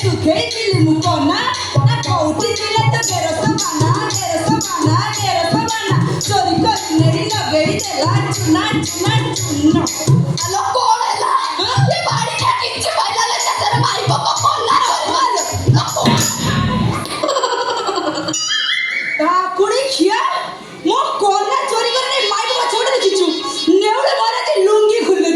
सुखे दिल मुकोना ना कोठी दिला तो गेरस बना चोरी कर मेरी लगेई देला चुना आलो कोण आला ते बाडी टाकीचे बैलाला त्याचा माई बाबा कोणला कुणी खिया मो कोणला चोरी करने माई बाबा छोड़ दे खिचू नेवले मारा ते लुंगी खुले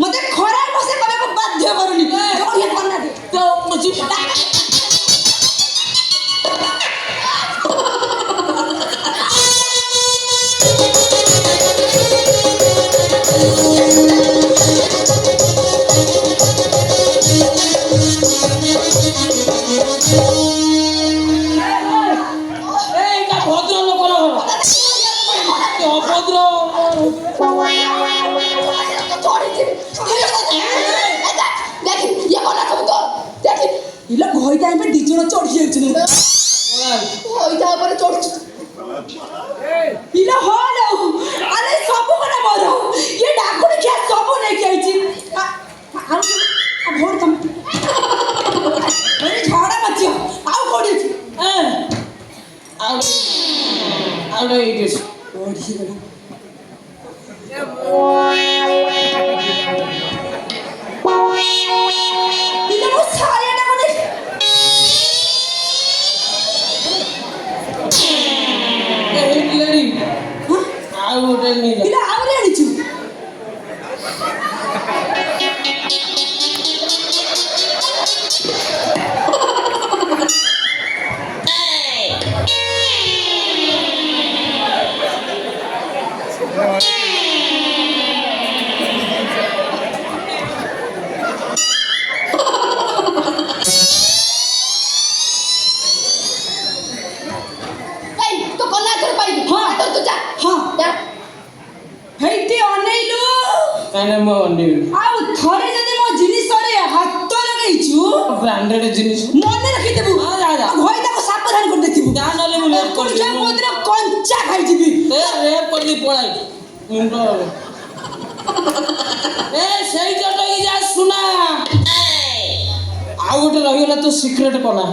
मते खरा बसे करको बाध्य करूनी ये करना दे तो मुझे इला घोई टाइम पे डिजोना चढ़ जाउछ न होई जा पर चढ़ इला हो न अरे सब कोना मोर ये डाकुड़ क्या सब नै कहैछि आ भोर तुम अरे झगड़ा मचियो आउ कोडी आउ इट इज ओढी गला इला मो साया ना कोनी लेडी आउ होटल नहीं इला आवरे आनिछु तो कोणला कर पाहिजे हां तो तुझा हां या हेइते अनेइलु काने म अन्डी आउ थरे जदि मो जिनिस रे हाथ लगाइछु ब्रांडेड जिनिस मने रखि देबु जा भई ताको सावधान कर देखिबु जा नले मु लेट कर कोन मोदरा कंचा खाइ दिबि ए रेप कर दी पड़ाई मुंडो ए सही जट की जा सुना आउ गोटे रही गला तो सीक्रेट कोना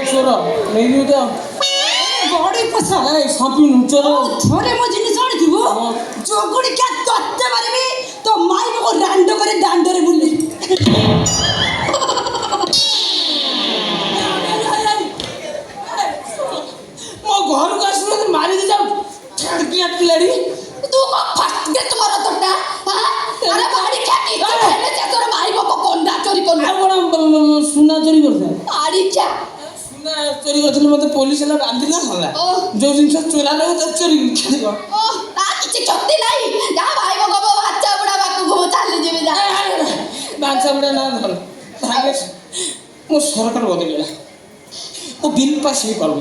चोर नहीं तो बड़ी पसा ए सापी चोर थरे मो जिनिस आनि दिबु जोगुडी क्या तत्ते मारिबि तो माई को रांडो करे दांडरे बुल्ली मो घर को आसलो तो मारी दे जाऊ छड़किया लड़ी तू को फट के तुम्हारा तोटा हां अरे बाडी टाकी पहले से तोर माई बाबा कोणला चोरी कोण आ कोन सुना चोरी करता बाडी क्या सुना चोरी करथले मते पुलिस ला बांधी ना होला ओ जो जिंस चोरा ले तो चोरी कर ओ ता किछि क्षति नाही जा भाई बाबा बाच्चा बुढ़ा बाकू को चाली जेबे जा बांचा बड़ा ना धर तागे मो सरकार बदलिला ओ बिल पास ही पालो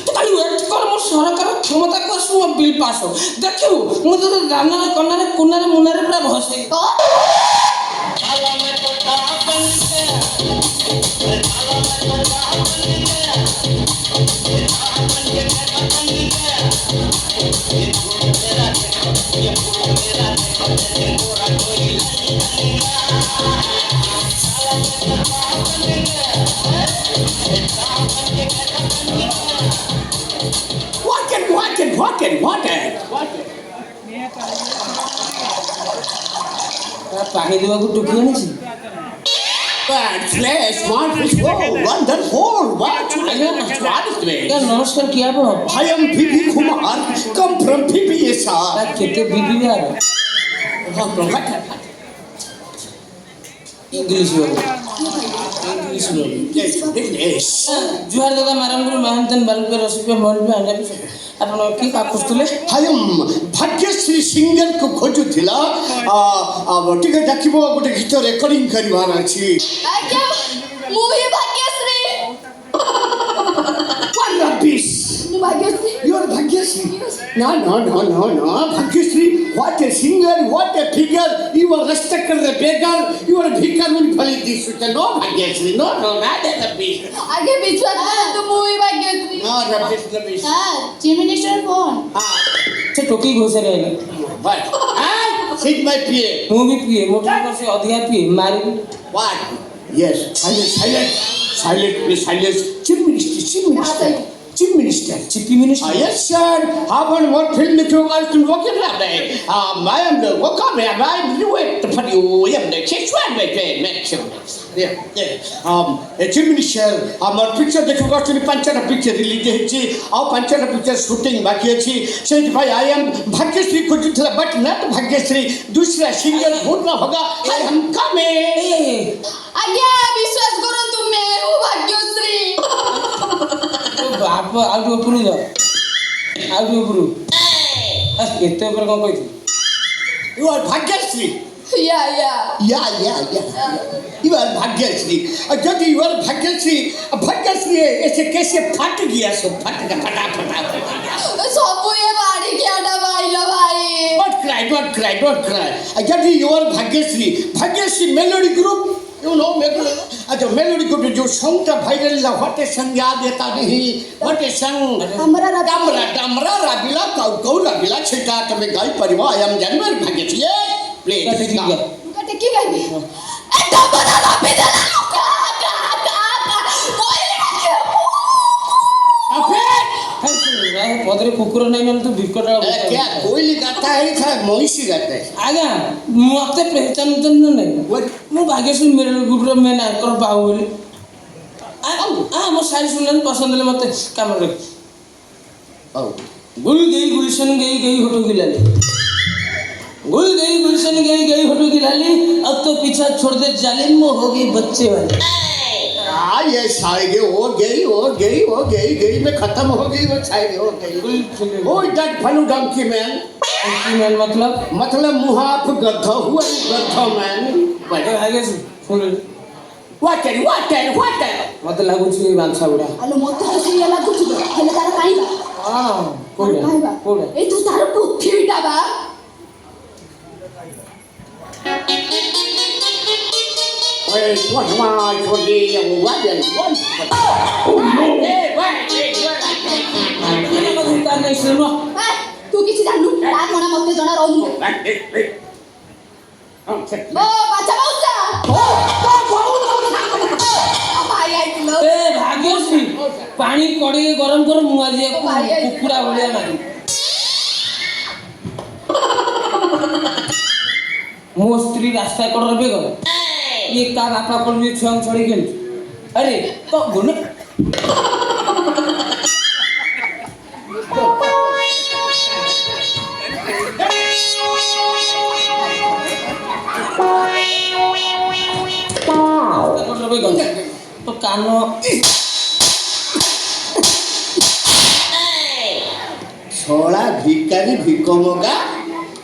तो काली वेट कर मो सरकार क्षमता को सु बिल पास हो देखियो मु तो गाना कन्ना रे कुना रे मुना रे पूरा भसे ओ आला में तो अपन से What? पानी देवा को टुकी आनी छी Flash, wonderful, wonderful. What is क्या नमस्कार किया बो I am Bibi Kumar, come from PPSR. केते बीबी यार इंग्लिश बोल इंग्लिश बोल English. जुहार दादा मारामगुरु महान्तन बालुके रसिपे मलबे आने ଆପଣ କି କାମ କରୁଥିଲେ ହାୟମ୍ ଭାଗ୍ୟଶ୍ରୀ ସିଙ୍ଗରକୁ ଖୋଜୁଥିଲା ଟିକେ ଡାକିବ ଗୋଟେ ଗୀତ ରେକର୍ଡିଂ କରିବାର ଅଛି ଆଜ୍ଞା ମୁଁ ହିଁ ଭାଗ୍ୟଶ୍ରୀ What rubbish! ମୁଁ Bhagyashree You are Bhagyashree. No. Bhagyashree, what a singer, what a figure. You are respected a beggar. You are bhikaruni phali disuta. No Bhagyashree. No, not a rubbish. ଆଜ୍ଞା ବିଶ୍ୱାସ କରନ୍ତୁ ମୁଁ ହିଁ Bhagyashree No rubbish. Sir chief minister phone ସେ ଟୋକି ଘୋଷରେ ଆଇଲେ What? Sit my PA. ମୁଁ ବି ପିଏ ମୋ ଠାରୁ ସେ ଅଧିକା ପିଏ ମାରିବି What? Yes. Silent, please, silence. Chief Minister. Chief Minister. ଚିପି minister Yes, sir. How about more film if you want to work it out? I am the work of it. I do it for you. I am the sexual Chief Minister, our picture that you got to the Panchara picture release. Our Panchara picture shooting back here. Said by I am Bhagyashree Kujutla, but not Bhagyashree. Dusra singer, Bhutla Hoga. I am coming. ଆଜ୍ଞା ବିଶ୍ୱାସ କରନ୍ତୁ ମୁଁ ଭାଗ୍ୟଶ୍ରୀ ବାପ ଆଉ ଟିକେ ଉପରୁ ଯାଅ ଆଉ ଟିକେ ଉପରୁ ଏତେ ଉପରେ କ'ଣ କହିଥିଲି You are Bhagyashree. Yeah Yeah. You are Bhagyashree. Jodi, you are Bhagyashree. Bhagyashree ऐसे कैसे फट गया सो फट ସବୁ ଏ ବାଡ଼ିକି ଆଟା ପାଇଲ ଭାଇ Don't cry. Jodi, you are Bhagyashree melody group. You know melody. अच्छा melody group जो song था viral La what a song याद आता नहीं what a song हमरा डामरा राबिला कौ राबिला छिटा तुम्हें गाई परिवार I am जानवर Bhagyashree. Play କାଟେ this ଠିକ୍ song. ଗୋଟେ କି ଗାଇବି ଏଟା ବଡ଼ ରବି ଦେଲା ପଦରେ କୁକୁର ନାହିଁ ମାନେ ତୁ ବିକଟ क्या कोयली गाता है क्या महिषी गाता है ଆଜ୍ଞା ମତେ ପହଚାନ ନାହିଁ ମୁଁ ଭାଗ୍ୟଶ୍ରୀ ଗ୍ରୁପର ମେନ୍ ଆଙ୍କର ବାହୁ ବୋଲି ମୋ ଶାଢ଼ୀ ଶୁଣିଲେନି ପସନ୍ଦ ହେଲେ ମତେ କାମରେ ରଖି Oh. गुल गई गुलशन गई होटो की लाली गुल गई गुलशन गई होटो की लाली अब तो पीछा छोड़ दे जालिम वो हो गई बच्चे वाली ये साइगे हो गई मैं खत्म हो गई वो साइगे हो गई ओ दैट फलू डंकी मैन मैन मतलब मुहाफ गद्दा हुआ गद्दा मैन बड़े आगे से सुन what मत लागू छी बांसा उड़ा ଆଲୋ ମୋତେ ତ ସେଇଆ ଲାଗୁଛି ହେଲେ ତାର କାହିଁକି हां कोड़ा ଏଇ ତୁ ତାର ପୃଥିବୀଟା ବା Wait, what am I for the what नहीं सुनो ତୁ କିଛି ଜାଣିନୁ ତା କଣ ମୋତେ ଜଣା ରହୁନି ଓ ବାଚ୍ଚା ବାଉଚା ଭାଇ ଆଇଥିଲ ए भाग्यश्री पानी कड़े गरम कर मुआ दिए कुकुरा भलिया मारी मो स्त्री रास्ता कड़र बेग ये का बापा पर भी छुआ छड़ी गेल अरे तो गुण तो कानो छोड़ा भिकारी भिक मगा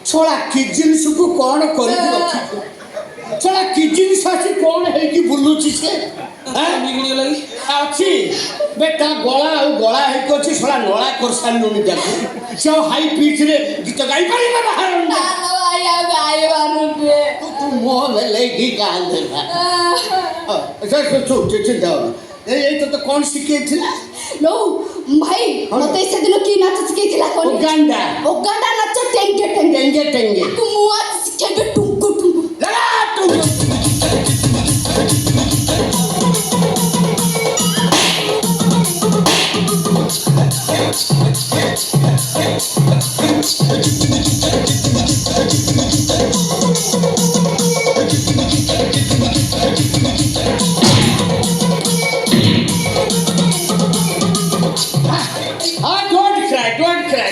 छोड़ा कि जिनिस को कौन करी रखी छोड़ा कि जिनिस आसी कौन है कि बुलुची से बिगड़ी लगी अच्छी बेटा गला है को छी छोड़ा नळा कर सालुनी जाको से हाई पिच रे गीत गाई पारी ना बाहर भाई आ गाय बानुते तू मोह में लेगी गान देना चिंता ये तो कौन सिखे थे नो भाई ମୋତେ ସେଦିନ କି ନାଚ ଶିଖେଇଥିଲା କଣ ଓଗାଣ୍ଡା ନାଚ ଟେଙ୍ଗେ ତୁ ମୁଆ ଶିଖେଇବେ ଟୁଙ୍କୁ लगा टुंगु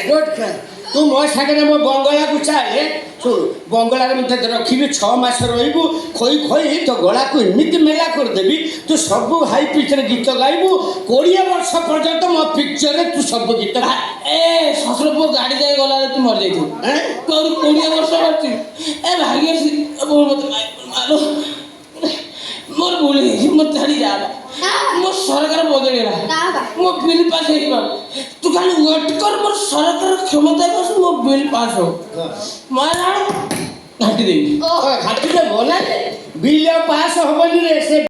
don't cry. तू मौज ସାଙ୍ଗରେ ମୋ ବଙ୍ଗଳାକୁ ଚାଲେ ଶୁଣ ବଙ୍ଗଳାରେ ମୁଁ ତତେ ରଖିବି 6 ମାସ ରହିବୁ ଖୋଇ ଖୋଇ ତୋ ଗଳାକୁ ଏମିତି ମେଲା କରିଦେବି ତୁ ସବୁ ହାଇ ପିଚ୍ରେ ଗୀତ ଗାଇବୁ 20 ବର୍ଷ ପର୍ଯ୍ୟନ୍ତ ମୋ ପିକ୍ଚରରେ ତୁ ସବୁ ଗୀତ ଏ ଶ୍ୱଶୁର ପୁଅ ଗାଡ଼ି ଯାଇ ଗଲାବେଳେ ତୁ ମରିଯାଇଥିବୁ ତୋର 20 ବର୍ଷ ଅଛି ଏ ଭାଗ୍ୟଶ୍ରୀ ମତେ ମାର ମୋର ଭୁଲ ହେଇଛି ମୋ ଛାଡ଼ି ଯା ମୋ ସରକାର ବଦଳିଗଲା ମୋ ବିଲ୍ ପାସ୍ ହେଇପାରୁ ତୁ ଖାଲି ୱେଟ୍ କର ମୋର ସରକାର କ୍ଷମତା ଆସୁ ମୋ ବିଲ୍ ପାସ୍ ହଉ ମାର ଘାଟି ଦେବି ଘାଟିରେ ଗଲା ବିଲ୍ ଆଉ ପାସ୍ ହବନି ରେ ସେ